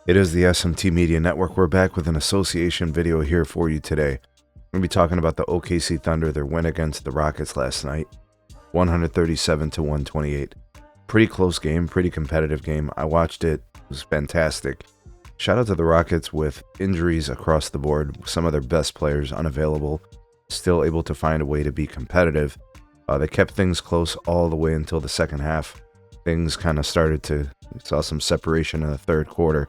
It is the SMT Media Network. We're back with an association video here for you today. We're going to be talking about the OKC Thunder, their win against the Rockets last night, 137-128. Pretty close game, pretty competitive game. I watched it. It was fantastic. Shout out to the Rockets with injuries across the board. Some of their best players unavailable, still able to find a way to be competitive. They kept things close all the way until the second half. Things kind of started to, we saw some separation in the third quarter.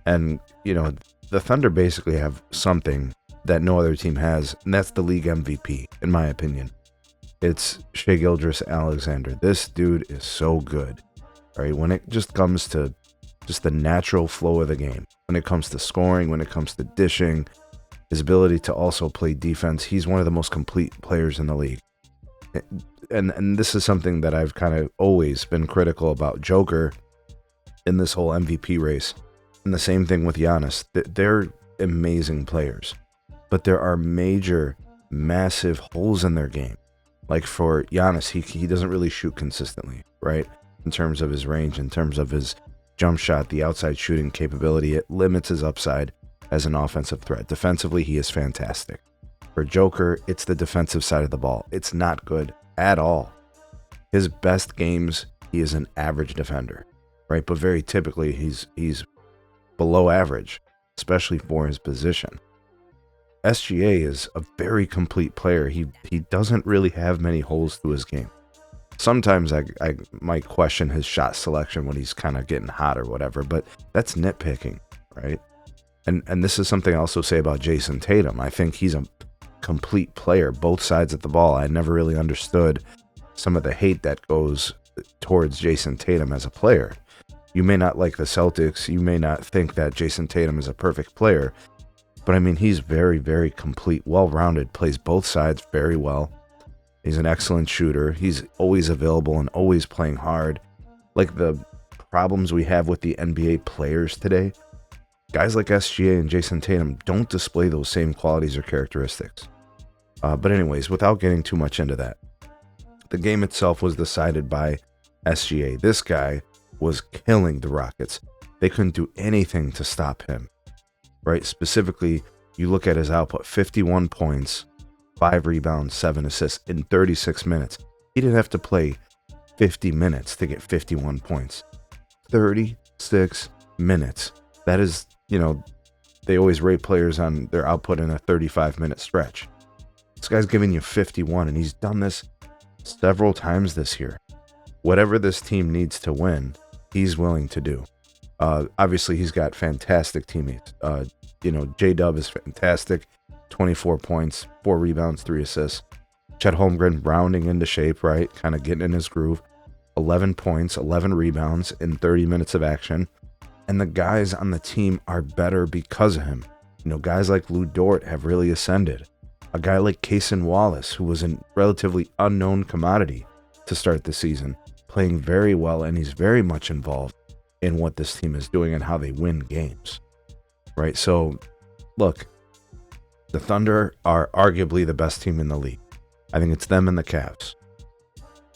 And, you know, the Thunder basically have something that no other team has, and that's the league MVP, in my opinion. It's Shai Gilgeous-Alexander. This dude is so good, right? When it just comes to just the natural flow of the game, when it comes to scoring, when it comes to dishing, his ability to also play defense, he's one of the most complete players in the league. And this is something that I've kind of always been critical about Joker in this whole MVP race. And the same thing with Giannis. They're amazing players, but there are major, massive holes in their game. Like for Giannis, he doesn't really shoot consistently, right? In terms of his range, in terms of his jump shot, the outside shooting capability, it limits his upside as an offensive threat. Defensively, he is fantastic. For Joker, it's the defensive side of the ball. It's not good at all. His best games, he is an average defender, right? But very typically, he's below average, especially for his position. SGA is a very complete player. He doesn't really have many holes to his game. Sometimes I might question his shot selection when he's kind of getting hot or whatever, but that's nitpicking, right? And this is something I also say about Jason Tatum. I think he's a complete player, both sides of the ball. I never really understood some of the hate that goes towards Jason Tatum as a player. You may not like the Celtics. You may not think that Jason Tatum is a perfect player. But I mean, he's very, very complete, well-rounded, plays both sides very well. He's an excellent shooter. He's always available and always playing hard. Like the problems we have with the NBA players today, guys like SGA and Jason Tatum don't display those same qualities or characteristics. But anyways, without getting too much into that, the game itself was decided by SGA. This guy was killing the Rockets. They couldn't do anything to stop him, right? Specifically, you look at his output, 51 points, 5 rebounds, 7 assists in 36 minutes. He didn't have to play 50 minutes to get 51 points. 36 minutes. That is, you know, they always rate players on their output in a 35-minute stretch. This guy's giving you 51, and he's done this several times this year. Whatever this team needs to win, he's willing to do. Obviously, he's got fantastic teammates. J-Dub is fantastic. 24 points, 4 rebounds, 3 assists. Chet Holmgren rounding into shape, right? Kind of getting in his groove. 11 points, 11 rebounds in 30 minutes of action. And the guys on the team are better because of him. You know, guys like Lou Dort have really ascended. A guy like Cason Wallace, who was a relatively unknown commodity to start the season, playing very well, and he's very much involved in what this team is doing and how they win games, right? So, look, the Thunder are arguably the best team in the league. I think it's them and the Cavs.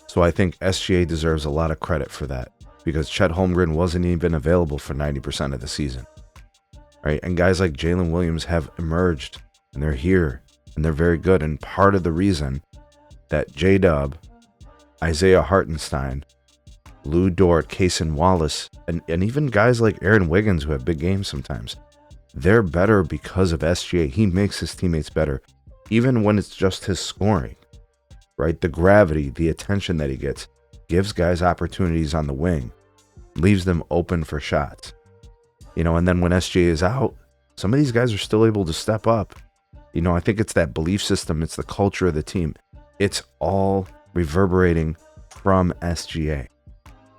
So I think SGA deserves a lot of credit for that because Chet Holmgren wasn't even available for 90% of the season, right? And guys like Jalen Williams have emerged, and they're here, and they're very good. And part of the reason that J-Dub, Isaiah Hartenstein, Lou Dort, Cason Wallace, and even guys like Aaron Wiggins, who have big games sometimes, they're better because of SGA. He makes his teammates better, even when it's just his scoring, right? The gravity, the attention that he gets, gives guys opportunities on the wing, leaves them open for shots. You know, and then when SGA is out, some of these guys are still able to step up. You know, I think it's that belief system. It's the culture of the team. It's all reverberating from SGA.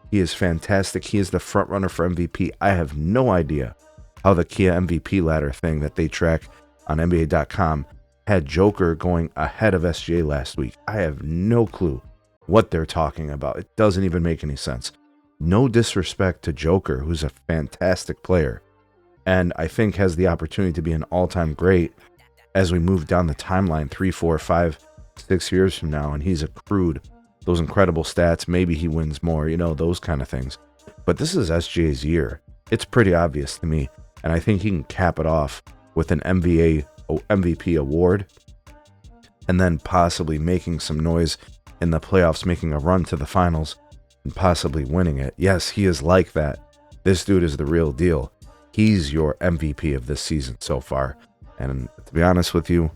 He is fantastic. He is the front runner for MVP. I have no idea how the Kia MVP ladder thing that they track on NBA.com had Joker going ahead of SGA last week. I have no clue what they're talking about. It doesn't even make any sense. No disrespect to Joker, who's a fantastic player, and I think has the opportunity to be an all-time great as we move down the timeline 3, 4, 5, 6 years from now, and he's accrued those incredible stats. Maybe he wins more, you know, those kind of things. But this is SGA's year. It's pretty obvious to me, and I think he can cap it off with an MVP award, and then possibly making some noise in the playoffs, making a run to the finals, and possibly winning it. Yes, he is like that. This dude is the real deal. He's your MVP of this season so far. And to be honest with you,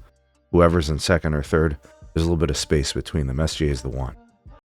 whoever's in second or third, there's a little bit of space between them. SGA is the one.